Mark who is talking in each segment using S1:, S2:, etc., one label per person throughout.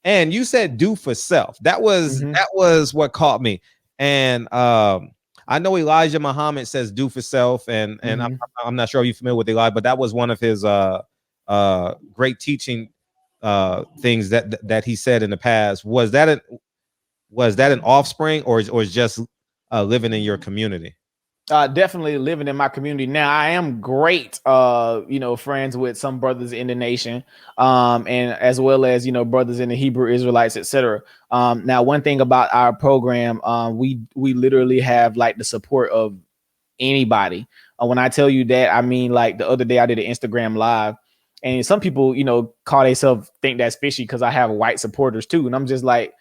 S1: And you said do for self. That was what caught me. And I know Elijah Muhammad says do for self, and I'm not sure if you're familiar with Elijah, but that was one of his great teaching things that he said in the past. Was that an offspring, or is just living in your community?
S2: Definitely living in my community. Now I am great, friends with some brothers in the nation, and as well as, brothers in the Hebrew Israelites, etc. Now one thing about our program, we literally have like the support of anybody. When I tell you that, I mean, like the other day I did an Instagram live, and some people, call themselves, think that's fishy because I have white supporters too, and I'm just like,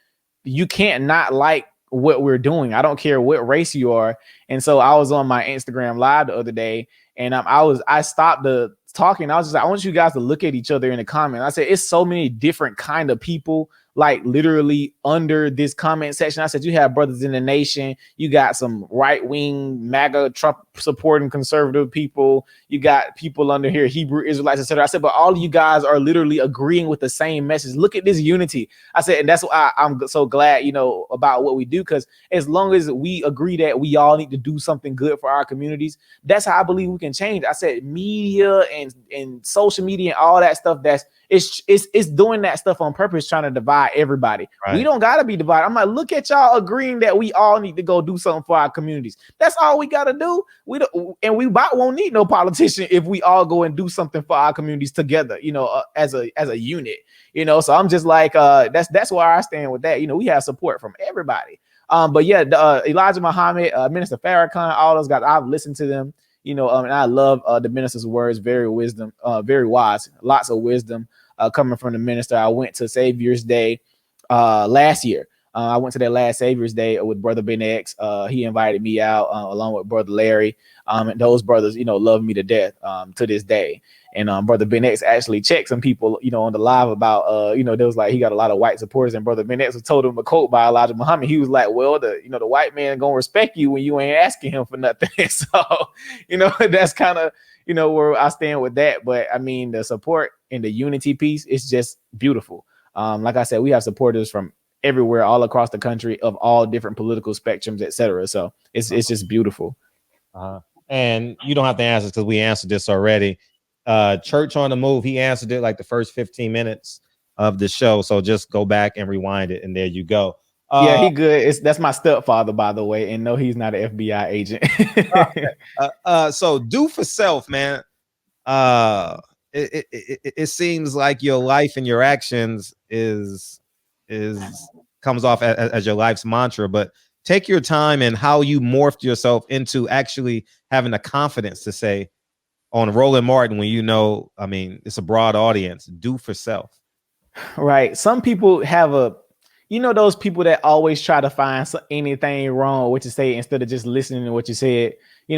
S2: you can't not like what we're doing. I don't care what race you are. And so I was on my Instagram live the other day, and I stopped the talking. I was just like, I want you guys to look at each other in the comments. I said, it's so many different kind of people, like literally under this comment section. I said, you have brothers in the nation, you got some right-wing MAGA Trump supporting conservative people, you got people under here, Hebrew Israelites, etc. I said, but all of you guys are literally agreeing with the same message. Look at this unity. I said, and that's why I'm so glad, about what we do, because as long as we agree that we all need to do something good for our communities, that's how I believe we can change. I said media and social media and all that stuff, it's doing that stuff on purpose, trying to divide everybody. Right. We don't got to be divided. I'm like, look at y'all agreeing that we all need to go do something for our communities. That's all we got to do. We won't need no politician if we all go and do something for our communities together, as a unit, so I'm just like, that's where I stand with that. We have support from everybody. But yeah, Elijah Muhammad, Minister Farrakhan, all those guys, I've listened to them, and I love the minister's words, very wise, lots of wisdom coming from the minister. I went to Savior's Day last year. I went to that last Savior's Day with Brother Ben X. He invited me out along with Brother Larry. And those brothers, love me to death to this day. And Brother Ben X actually checked some people, on the live about, there was like, he got a lot of white supporters, and Brother Ben X told him a quote by Elijah Muhammad. He was like, well, the white man gonna respect you when you ain't asking him for nothing. So, that's kind of, where I stand with that. But I mean, the support and the unity piece is just beautiful. Like I said, we have supporters from everywhere, all across the country, of all different political spectrums, etc. So it's just beautiful.
S1: And you don't have to answer because we answered this already. Church on the Move, he answered it like the first 15 minutes of the show. So just go back and rewind it, and there you go.
S2: Yeah, he good. That's my stepfather, by the way, and no, he's not an FBI agent.
S1: So do for self, man. It seems like your life and your actions comes off as your life's mantra, but take your time and how you morphed yourself into actually having the confidence to say on Roland Martin, when I mean, it's a broad audience, do for self.
S2: Right. Some people have those people that always try to find anything wrong with what you say instead of just listening to what you said.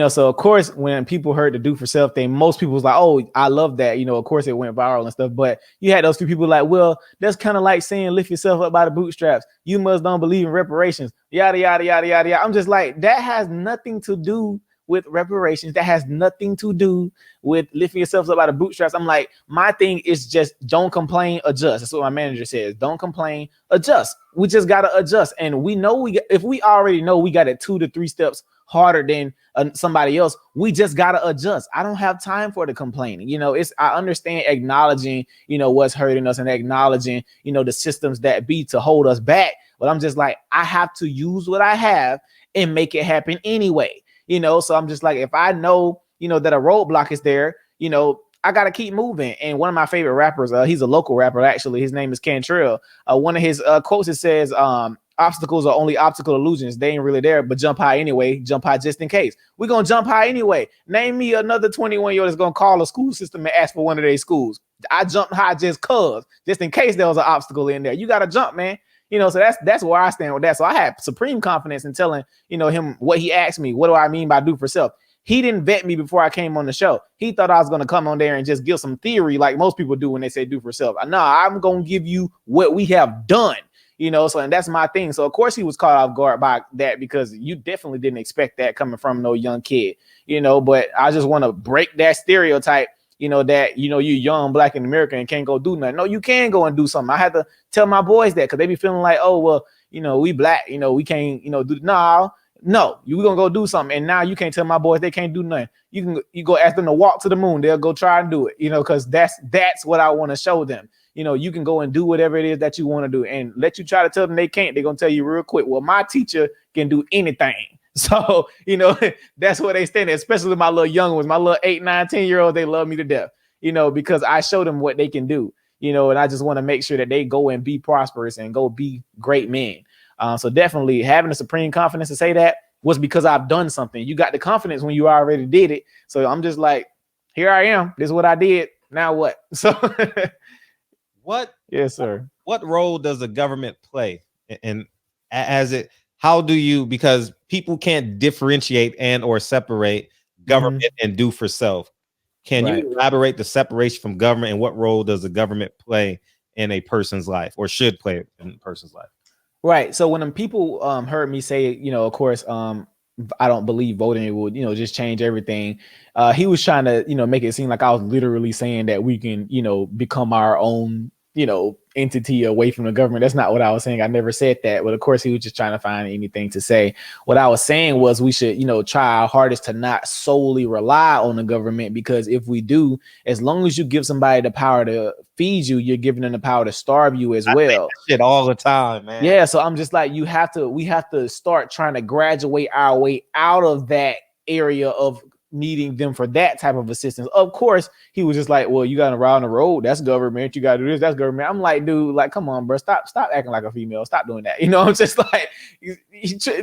S2: So of course, when people heard the do for self thing, most people was like, oh, I love that. Of course it went viral and stuff. But you had those few people like, well, that's kind of like saying lift yourself up by the bootstraps. You must don't believe in reparations. Yada, yada, yada, yada, yada. I'm just like, that has nothing to do with reparations. That has nothing to do with lifting yourselves up by the bootstraps. I'm like, my thing is just don't complain, adjust. That's what my manager says. Don't complain, adjust. We just got to adjust. And we know if we already know we got it 2 to 3 steps harder than somebody else, we just got to adjust. I don't have time for the complaining. I understand acknowledging, what's hurting us and acknowledging, the systems that be to hold us back. But I'm just like, I have to use what I have and make it happen anyway. So I'm just like, if I know, that a roadblock is there, I got to keep moving. And one of my favorite rappers, he's a local rapper, actually. His name is Cantrell. One of his quotes, it says, obstacles are only optical illusions. They ain't really there, but jump high anyway. Jump high just in case. We're going to jump high anyway. Name me another 21-year-old that's going to call a school system and ask for one of their schools. I jumped high just in case there was an obstacle in there. You got to jump, man. So that's where I stand with that. So I had supreme confidence in telling, him what he asked me. What do I mean by do for self? He didn't vet me before I came on the show. He thought I was going to come on there and just give some theory like most people do when they say do for self. No, I'm going to give you what we have done, so, and that's my thing. So of course he was caught off guard by that, because you definitely didn't expect that coming from no young kid, but I just want to break that stereotype that, you young, black, and American and can't go do nothing. No, you can go and do something. I had to tell my boys that because they be feeling like, oh, well, we black, we can't, do no, you gonna go do something. And now you can't tell my boys they can't do nothing. You go ask them to walk to the moon. They'll go try and do it, because that's what I want to show them. You can go and do whatever it is that you want to do, and let you try to tell them they can't. They're gonna tell you real quick, well, my teacher can do anything. So, that's where they stand, especially my little young ones, my little 8, 9, 10-year-olds. They love me to death, because I show them what they can do, and I just want to make sure that they go and be prosperous and go be great men. So definitely having the supreme confidence to say that was because I've done something. You got the confidence when you already did it. So I'm just like, here I am. This is what I did. Now what? So Yes, sir.
S1: What role does the government play in how do you, because people can't differentiate and or separate government and do for self. Can you elaborate the separation from government, and what role does the government play in a person's life, or should play in a person's life?
S2: Right. So when people heard me say, of course, I don't believe voting would, just change everything. He was trying to, make it seem like I was literally saying that we can, become our own, entity away from the government. That's not what I was saying. I never said that. But of course, he was just trying to find anything to say. What I was saying was we should, try our hardest to not solely rely on the government, because if we do, as long as you give somebody the power to feed you, you're giving them the power to starve you as well.
S1: Shit all the time, man.
S2: Yeah. So I'm just like, we have to start trying to graduate our way out of that area of needing them for that type of assistance. Of course, he was just like, well, you got to ride on the road. That's government. You got to do this. That's government. I'm like, dude, like, come on, bro. Stop acting like a female. Stop doing that. I'm just like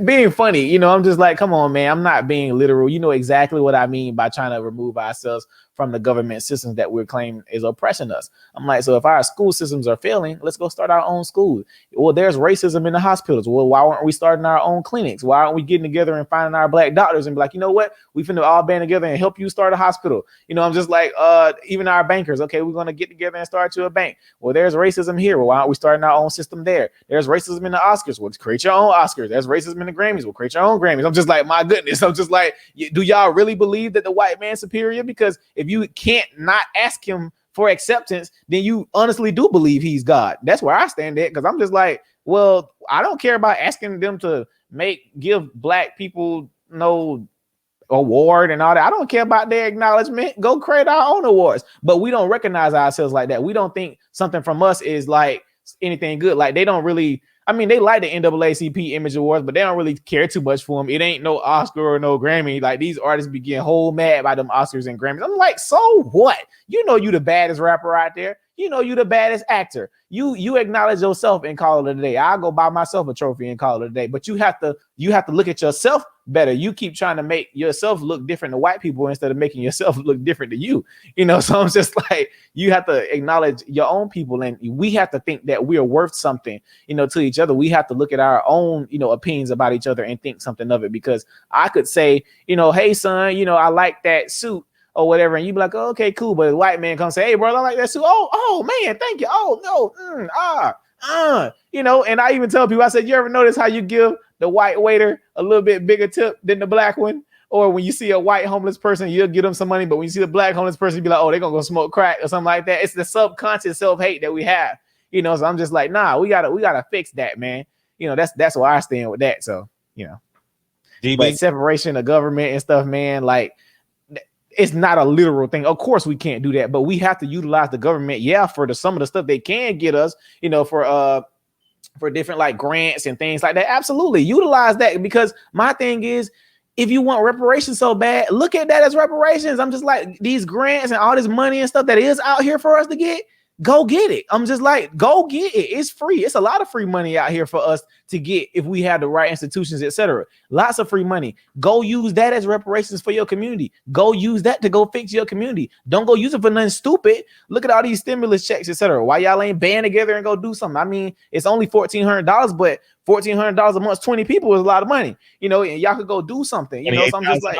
S2: being funny. I'm just like, come on, man. I'm not being literal. You know exactly what I mean by trying to remove ourselves from the government systems that we're claiming is oppressing us. I'm like, so if our school systems are failing, let's go start our own school. Well, there's racism in the hospitals. Well, why aren't we starting our own clinics? Why aren't we getting together and finding our black doctors and be like, you know what? We finna all band together and help you start a hospital. I'm just like, even our bankers. Okay, we're going to get together and start you a bank. Well, there's racism here. Well, why aren't we starting our own system there? There's racism in the Oscars. Well, create your own Oscars. There's racism in the Grammys. Well, create your own Grammys. I'm just like, my goodness. I'm just like, do y'all really believe that the white man's superior? Because if you can't not ask him for acceptance, then you honestly do believe he's God. That's where I stand at, because I'm just like, well, I don't care about asking them to give black people no award and all that. I don't care about their acknowledgement. Go create our own awards. But we don't recognize ourselves like that. We don't think something from us is like anything good. Like they don't really, they like the NAACP Image Awards, but they don't really care too much for them. It ain't no Oscar or no Grammy. Like these artists be getting whole mad by them Oscars and Grammys. I'm like, so what? You the baddest rapper out there. You the baddest actor. You acknowledge yourself and call it a day. I'll go buy myself a trophy and call it a day. But you have to look at yourself better. You keep trying to make yourself look different to white people instead of making yourself look different to you. So I'm just like, you have to acknowledge your own people, and we have to think that we are worth something, to each other. We have to look at our own, opinions about each other and think something of it. Because I could say, hey son, I like that suit or whatever, and you be like, oh, okay, cool. But a white man comes say, hey, bro, I like that suit. Oh man, thank you. Oh no, and I even tell people, I said, you ever notice how you give the white waiter a little bit bigger tip than the black one? Or when you see a white homeless person, you'll give them some money, but when you see the black homeless person, you be like, oh, they're gonna go smoke crack or something like that. It's the subconscious self-hate that we have, so I'm just like, nah, we gotta fix that, man. That's where I stand with that. So, but separation of government and stuff, man, like, it's not a literal thing. Of course we can't do that, but we have to utilize the government, for some of the stuff they can get us, for different like grants and things like that. Absolutely utilize that, because my thing is, if you want reparations so bad, look at that as reparations. I'm just like, these grants and all this money and stuff that is out here for us to get, go get it. I'm just like, go get it. It's free. It's a lot of free money out here for us to get if we have the right institutions, etc. Lots of free money. Go use that as reparations for your community. Go use that to go fix your community. Don't go use it for nothing stupid. Look at all these stimulus checks, etc. Why y'all ain't band together and go do something? It's only $1,400, but $1,400 a month, 20 people is a lot of money, and y'all could go do something, So I'm just like,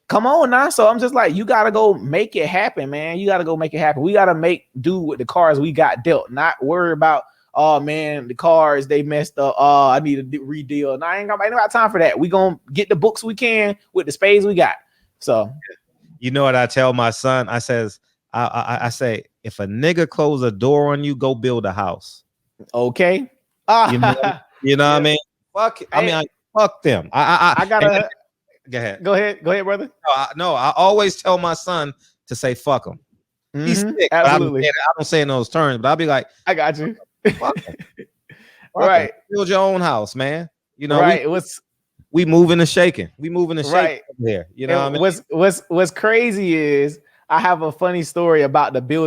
S2: come on now. So I'm just like, you got to go make it happen, man. You got to go make it happen. We got to do with the cards we got dealt, not worry about, oh man, the cards, they messed up. Oh, I need a redeal. No, I ain't got time for that. We going to get the books we can with the spades we got. So,
S1: you know what I tell my son? I says, I say, if a nigga close a door on you, go build a house.
S2: Okay.
S1: You know what I mean? Fuck. I mean, fuck them.
S2: I gotta
S1: go ahead.
S2: Go ahead, brother.
S1: No, I always tell my son to say fuck him. He's sick.
S2: Absolutely.
S1: I don't say in those terms, but I'll be like,
S2: I got you.
S1: Fuck him.
S2: Right.
S1: Build your own house, man. You know,
S2: right.
S1: We moving and shaking. We moving and shaking
S2: right
S1: here. You know what I mean?
S2: What's crazy is I have a funny story about the building.